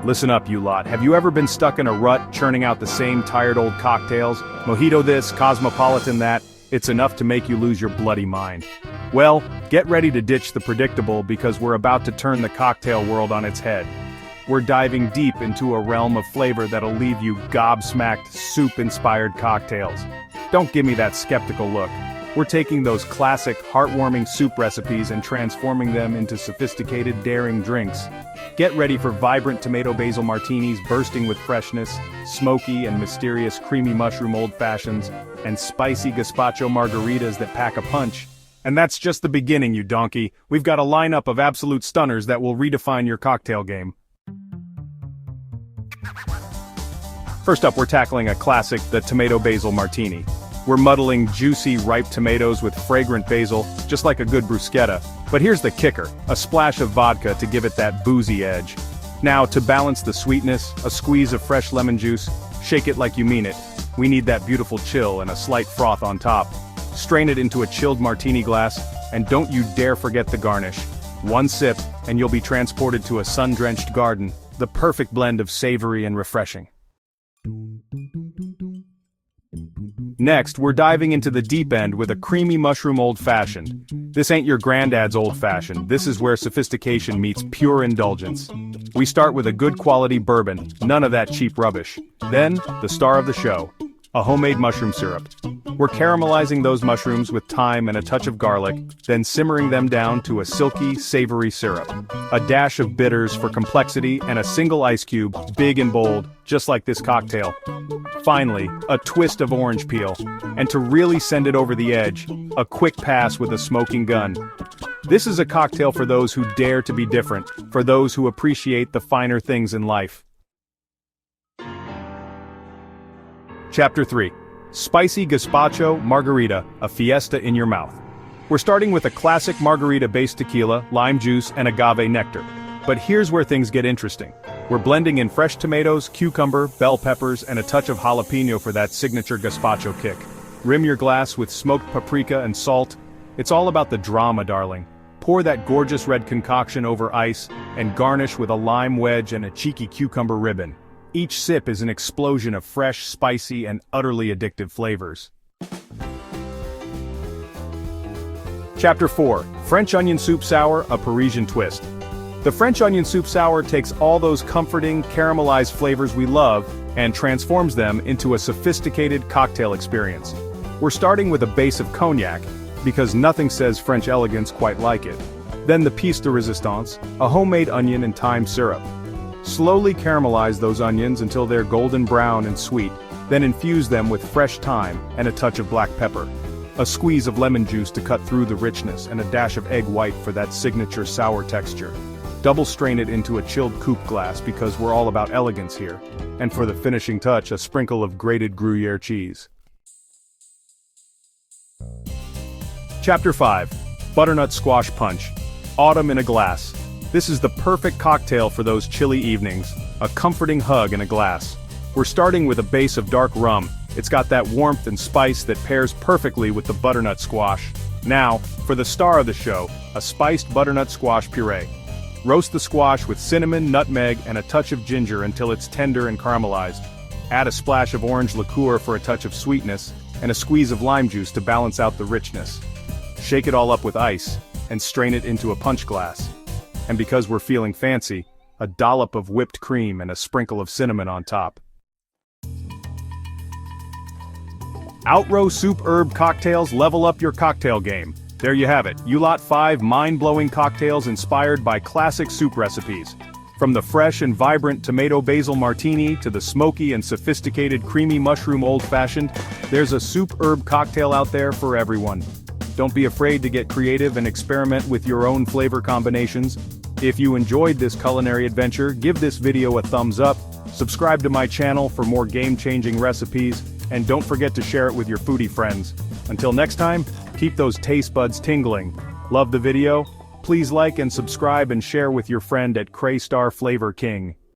Listen up, you lot. Have you ever been stuck in a rut, churning out the same tired old cocktails? Mojito this, cosmopolitan that. It's enough to make you lose your bloody mind. Well, get ready to ditch the predictable because we're about to turn the cocktail world on its head. We're diving deep into a realm of flavor that'll leave you gobsmacked, soup-inspired cocktails. Don't give me that skeptical look. We're taking those classic, heartwarming soup recipes and transforming them into sophisticated, daring drinks. Get ready for vibrant tomato basil martinis bursting with freshness, smoky and mysterious creamy mushroom old fashions, and spicy gazpacho margaritas that pack a punch. And that's just the beginning, you donkey. We've got a lineup of absolute stunners that will redefine your cocktail game. First up, we're tackling a classic, the tomato basil martini. We're muddling juicy, ripe tomatoes with fragrant basil, just like a good bruschetta. But here's the kicker, a splash of vodka to give it that boozy edge. Now, to balance the sweetness, a squeeze of fresh lemon juice, shake it like you mean it. We need that beautiful chill and a slight froth on top. Strain it into a chilled martini glass, and don't you dare forget the garnish. One sip, and you'll be transported to a sun-drenched garden, the perfect blend of savory and refreshing. Next, we're diving into the deep end with a creamy mushroom old-fashioned. This ain't your granddad's old-fashioned, this is where sophistication meets pure indulgence. We start with a good quality bourbon, none of that cheap rubbish. Then, the star of the show, a homemade mushroom syrup. We're caramelizing those mushrooms with thyme and a touch of garlic, then simmering them down to a silky, savory syrup. A dash of bitters for complexity and a single ice cube, big and bold, just like this cocktail. Finally, a twist of orange peel, and to really send it over the edge, a quick pass with a smoking gun. This is a cocktail for those who dare to be different, for those who appreciate the finer things in life. Chapter 3. Spicy Gazpacho Margarita, a Fiesta in your mouth. We're starting with a classic margarita-based tequila, lime juice, and agave nectar. But here's where things get interesting. We're blending in fresh tomatoes, cucumber, bell peppers, and a touch of jalapeno for that signature gazpacho kick. Rim your glass with smoked paprika and salt. It's all about the drama, darling. Pour that gorgeous red concoction over ice, and garnish with a lime wedge and a cheeky cucumber ribbon. Each sip is an explosion of fresh, spicy, and utterly addictive flavors. Chapter 4. French Onion Soup Sour, a Parisian Twist. The French Onion Soup Sour takes all those comforting, caramelized flavors we love and transforms them into a sophisticated cocktail experience. We're starting with a base of cognac, because nothing says French elegance quite like it. Then the piece de resistance, a homemade onion and thyme syrup. Slowly caramelize those onions until they're golden brown and sweet, then infuse them with fresh thyme and a touch of black pepper. A squeeze of lemon juice to cut through the richness and a dash of egg white for that signature sour texture. Double strain it into a chilled coupe glass because we're all about elegance here. And for the finishing touch, a sprinkle of grated Gruyere cheese. Chapter 5. Butternut Squash Punch. Autumn in a glass. This is the perfect cocktail for those chilly evenings, a comforting hug in a glass. We're starting with a base of dark rum. It's got that warmth and spice that pairs perfectly with the butternut squash. Now, for the star of the show, a spiced butternut squash puree. Roast the squash with cinnamon, nutmeg, and a touch of ginger until it's tender and caramelized. Add a splash of orange liqueur for a touch of sweetness, and a squeeze of lime juice to balance out the richness. Shake it all up with ice, and strain it into a punch glass. And because we're feeling fancy, a dollop of whipped cream and a sprinkle of cinnamon on top. Outrow Soup Herb Cocktails level up your cocktail game. There you have it, you lot 5 mind-blowing cocktails inspired by classic soup recipes. From the fresh and vibrant tomato basil martini to the smoky and sophisticated creamy mushroom old-fashioned, there's a soup herb cocktail out there for everyone. Don't be afraid to get creative and experiment with your own flavor combinations. If you enjoyed this culinary adventure, give this video a thumbs up, subscribe to my channel for more game-changing recipes, and don't forget to share it with your foodie friends. Until next time, keep those taste buds tingling. Love the video? Please like and subscribe and share with your friend at Craystar Flavor King.